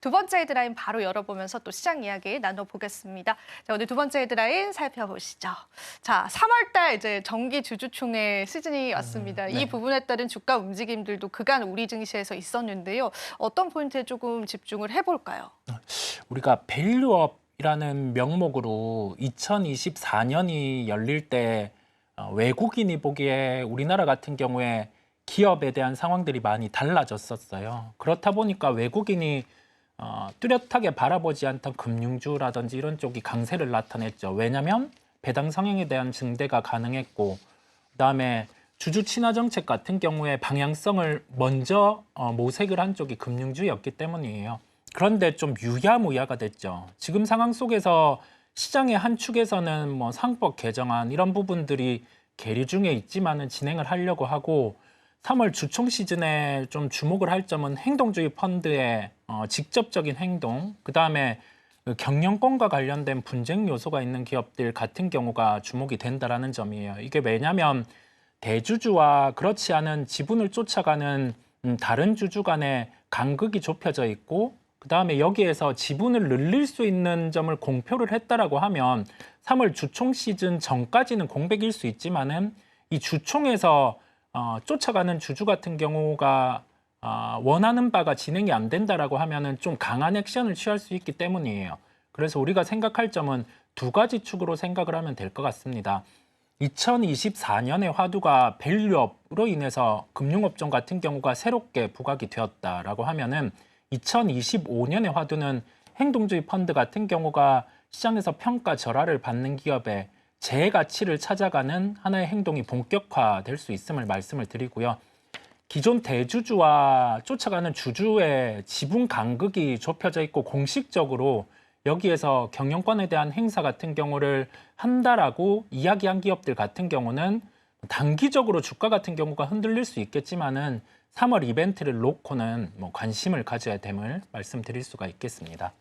두 번째 헤드라인 바로 열어보면서 또 시장 이야기 나눠보겠습니다. 자, 오늘 두 번째 헤드라인 살펴보시죠. 자, 3월 달 이제 정기 주주총회 시즌이 왔습니다. 네. 이 부분에 따른 주가 움직임들도 그간 우리 증시에서 있었는데요. 어떤 포인트에 조금 집중을 해볼까요? 우리가 밸류업이라는 명목으로 2024년이 열릴 때 외국인이 보기에 우리나라 같은 경우에 기업에 대한 상황들이 많이 달라졌었어요. 그렇다 보니까 외국인이 뚜렷하게 바라보지 않던 금융주라든지 이런 쪽이 강세를 나타냈죠. 왜냐하면 배당 성향에 대한 증대가 가능했고, 그다음에 주주 친화 정책 같은 경우에 방향성을 먼저 모색을 한 쪽이 금융주였기 때문이에요. 그런데 좀 유야무야가 됐죠. 지금 상황 속에서 시장의 한 축에서는 뭐 상법 개정안 이런 부분들이 계류 중에 있지만은 진행을 하려고 하고, 3월 주총 시즌에 좀 주목을 할 점은 행동주의 펀드의 직접적인 행동, 그다음에 그 경영권과 관련된 분쟁 요소가 있는 기업들 같은 경우가 주목이 된다라는 점이에요. 이게 왜냐하면 대주주와 그렇지 않은 지분을 쫓아가는 다른 주주 간의 간극이 좁혀져 있고, 그다음에 여기에서 지분을 늘릴 수 있는 점을 공표를 했다라고 하면 3월 주총 시즌 전까지는 공백일 수 있지만은 이 주총에서 쫓아가는 주주 같은 경우가 원하는 바가 진행이 안 된다라고 하면은 좀 강한 액션을 취할 수 있기 때문이에요. 그래서 우리가 생각할 점은 두 가지 축으로 생각을 하면 될 것 같습니다. 2024년의 화두가 밸류업으로 인해서 금융업종 같은 경우가 새롭게 부각이 되었다라고 하면은 2025년의 화두는 행동주의 펀드 같은 경우가 시장에서 평가 절하를 받는 기업의 재가치를 찾아가는 하나의 행동이 본격화될 수 있음을 말씀을 드리고요. 기존 대주주와 쫓아가는 주주의 지분 간극이 좁혀져 있고 공식적으로 여기에서 경영권에 대한 행사 같은 경우를 한다라고 이야기한 기업들 같은 경우는 단기적으로 주가 같은 경우가 흔들릴 수 있겠지만은 3월 이벤트를 놓고는 뭐 관심을 가져야 됨을 말씀드릴 수가 있겠습니다.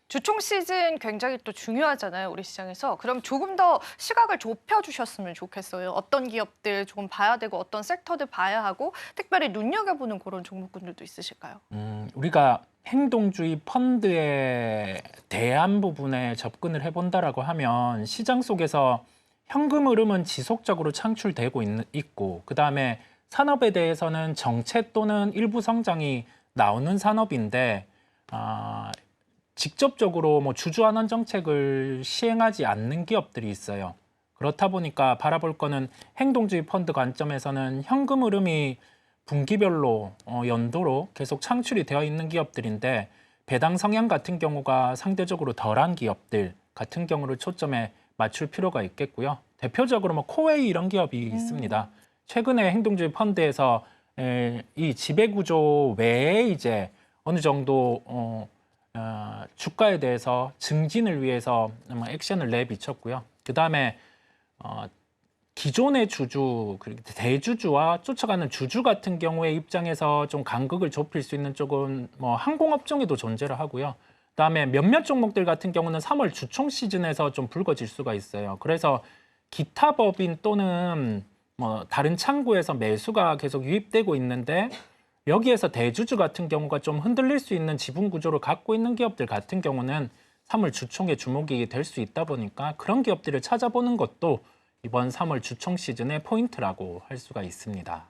주총 시즌 굉장히 또 중요하잖아요, 우리 시장에서. 그럼 조금 더 시각을 좁혀주셨으면 좋겠어요. 어떤 기업들 조금 봐야 되고 어떤 섹터들 봐야 하고 특별히 눈여겨보는 그런 종목군들도 있으실까요? 우리가 행동주의 펀드에 대한 부분에 접근을 해본다라고 하면 시장 속에서 현금 흐름은 지속적으로 창출되고 있고, 그다음에 산업에 대해서는 정체 또는 일부 성장이 나오는 산업인데 직접적으로 뭐 주주환원 정책을 시행하지 않는 기업들이 있어요. 그렇다 보니까 바라볼 거는 행동주의 펀드 관점에서는 현금 흐름이 분기별로 연도로 계속 창출이 되어 있는 기업들인데, 배당 성향 같은 경우가 상대적으로 덜한 기업들 같은 경우를 초점에 맞출 필요가 있겠고요. 대표적으로 뭐 코웨이 이런 기업이 있습니다. 최근에 행동주의 펀드에서 이 지배구조 외에 이제 어느 정도 주가에 대해서 증진을 위해서 액션을 내비쳤고요. 그다음에 기존의 주주, 그리고 대주주와 쫓아가는 주주 같은 경우의 입장에서 좀 간극을 좁힐 수 있는 쪽은 뭐 항공업종에도 존재를 하고요. 그다음에 몇몇 종목들 같은 경우는 3월 주총 시즌에서 좀 불거질 수가 있어요. 그래서 기타 법인 또는 뭐 다른 창구에서 매수가 계속 유입되고 있는데, 여기에서 대주주 같은 경우가 좀 흔들릴 수 있는 지분 구조를 갖고 있는 기업들 같은 경우는 3월 주총의 주목이 될 수 있다 보니까 그런 기업들을 찾아보는 것도 이번 3월 주총 시즌의 포인트라고 할 수가 있습니다.